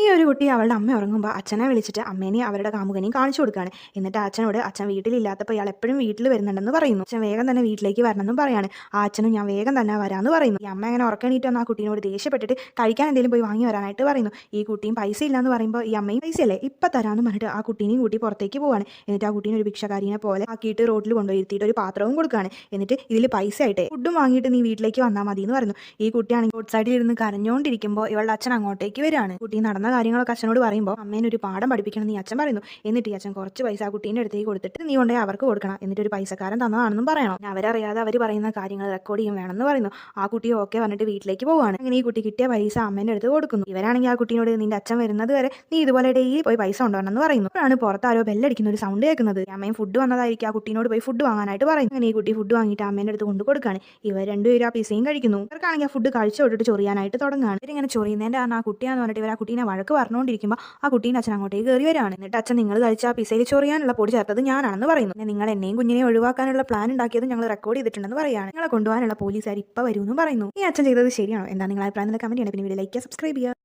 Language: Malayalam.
ഈ ഒരു കുട്ടി അവളുടെ അമ്മ ഉറങ്ങുമ്പോൾ അച്ഛനെ വിളിച്ചിട്ട് അമ്മേനെയും അവരുടെ കാമുകനെയും കാണിച്ചു കൊടുക്കുകയാണ്. എന്നിട്ട് അച്ഛനോട് അച്ഛൻ വീട്ടിലില്ലാത്തപ്പോൾ ഇയാൾ എപ്പോഴും വീട്ടിൽ വരുന്നുണ്ടെന്ന് പറയുന്നു. അച്ഛൻ വേഗം തന്നെ വീട്ടിലേക്ക് വരണമെന്നും പറയാണ്. ആ അച്ഛനും ഞാൻ വേഗം തന്നെ വരാമെന്ന് പറയുന്നു. ഈ അമ്മ അങ്ങനെ ഉറക്കണീറ്റ് വന്ന് ആ കുട്ടീനോട് ദേഷ്യപ്പെട്ടിട്ട് കഴിക്കാൻ എന്തെങ്കിലും പോയി വാങ്ങി വരാനായിട്ട് പറയുന്നു. ഈ കുട്ടിയും പൈസ ഇല്ലാന്ന് പറയുമ്പോൾ ഈ അമ്മയും പൈസയല്ലേ ഇപ്പം തരാമെന്ന് പറഞ്ഞിട്ട് ആ കുട്ടീനെയും കൂട്ടി പുറത്തേക്ക് പോവാണ്. എന്നിട്ട് ആ കുട്ടീനെ ഒരു ഭിക്ഷക്കാരിനെ പോലെ ആക്കിയിട്ട് റോഡിൽ കൊണ്ടുപോയി ഇരുത്തിയിട്ട് ഒരു പാത്രവും കൊടുക്കുകയാണ്. എന്നിട്ട് ഇതിൽ പൈസ ആയിട്ട് ഫുഡും വാങ്ങിയിട്ട് നീ വീട്ടിലേക്ക് വന്നാൽ മതി എന്ന് പറയുന്നു. ഈ കുട്ടിയാണെങ്കിൽ റോഡ് സൈഡിൽ ഇരുന്ന് കരഞ്ഞുകൊണ്ടിരിക്കുമ്പോൾ ഇവളുടെ അച്ഛൻ അങ്ങോട്ടേക്ക് വരികയാണ്. കുട്ടി നടന്ന കാര്യങ്ങളൊക്കെ അച്ഛനോട് പറയുമ്പോൾ അമ്മേനെ ഒരു പാഠം പഠിപ്പിക്കണം നീ അച്ഛൻ പറയുന്നു. എന്നിട്ട് ഈ അച്ഛൻ കുറച്ച് പൈസ ആ കുട്ടീൻ്റെ അടുത്തേക്ക് കൊടുത്തിട്ട് നീ കൊണ്ടേ അവർക്ക് കൊടുക്കണം, എന്നിട്ട് ഒരു പൈസക്കാരൻ തന്നതാണെന്നും പറയണം. അവരറിയാതെ അവർ പറയുന്ന കാര്യങ്ങൾ റെക്കോർഡ് ചെയ്യും വേണമെന്ന് പറയുന്നു. ആ കുട്ടി ഓക്കെ പറഞ്ഞിട്ട് വീട്ടിലേക്ക് പോവുകയാണ്. അങ്ങനെ ഈ കുട്ടി കിട്ടിയ പൈസ അമ്മേൻ്റെ അടുത്ത് കൊടുക്കുന്നു. ഇവരാണെങ്കിൽ ആ കുട്ടീനോട് നിന്റെ അച്ഛൻ വരുന്നത് വരെ നീ ഇതുപോലെ ഡെയിലി പോയി പൈസ കൊണ്ടുവരണമെന്ന് പറയുന്നു. അപ്പോഴാണ് പുറത്ത് ആരോ ബെല്ലടിക്കുന്ന ഒരു സൗണ്ട് കേൾക്കുന്നത്. അമ്മയും ഫുഡ് വന്നതായിരിക്കും. ആ കുട്ടീനോട് പോയി ഫുഡ് വാങ്ങാനായിട്ട് പറയുന്നു. അങ്ങനെ ഈ കുട്ടി ഫുഡ് വാങ്ങിയിട്ട് അമ്മേൻ്റെ അടുത്ത് കൊണ്ടു കൊടുക്കുകയാണ്. ഇവർ രണ്ടുപേരും ആ പിസയും കഴിക്കുന്നു. ഇവർക്കാണെങ്കിൽ ആ ഫുഡ് കഴിച്ചു തൊട്ടിട്ട് ചൊറിയാനായിട്ട് തുടങ്ങുകയാണ്. ഇവരിങ്ങനെ ചൊറിയുന്നതിൻ്റെ ആ കുട്ടിയാന്ന് പറഞ്ഞിട്ട് ഇവർ ആ കുട്ടീനെ വഴക്ക് പറഞ്ഞുകൊണ്ടിരിക്കുമ്പോൾ ആ കുട്ടീൻ്റെ അച്ഛൻ അങ്ങോട്ടേക്ക് കയറി വരികയാണ്. എന്നിട്ട് അച്ഛൻ നിങ്ങൾ കഴിച്ച ആ പിസയിൽ ചൊറിയാനുള്ള പൊടി ചേർത്തത് ഞാനാണെന്ന് പറയുന്നു. പിന്നെ നിങ്ങൾ എന്നെയും കുഞ്ഞിനെയും ഒഴിവാക്കാനുള്ള പ്ലാൻ ഉണ്ടാക്കിയത് ഞങ്ങൾ റെക്കോർഡ് ചെയ്തിട്ടുണ്ടെന്ന് പറയുകയാണ്. നിങ്ങളെ കൊണ്ടുപോകാനുള്ള പോലീസുകാർ ഇപ്പോൾ വരുമെന്നും പറയുന്നു. ഈ അച്ഛൻ ചെയ്തത് ശരിയാണോ? എന്താ നിങ്ങളുടെ അഭിപ്രായം? കമന്റ് ചെയ്യണം. പിന്നെ വീഡിയോ ലൈക്ക്, സബ്സ്ക്രൈബ് ചെയ്യുക.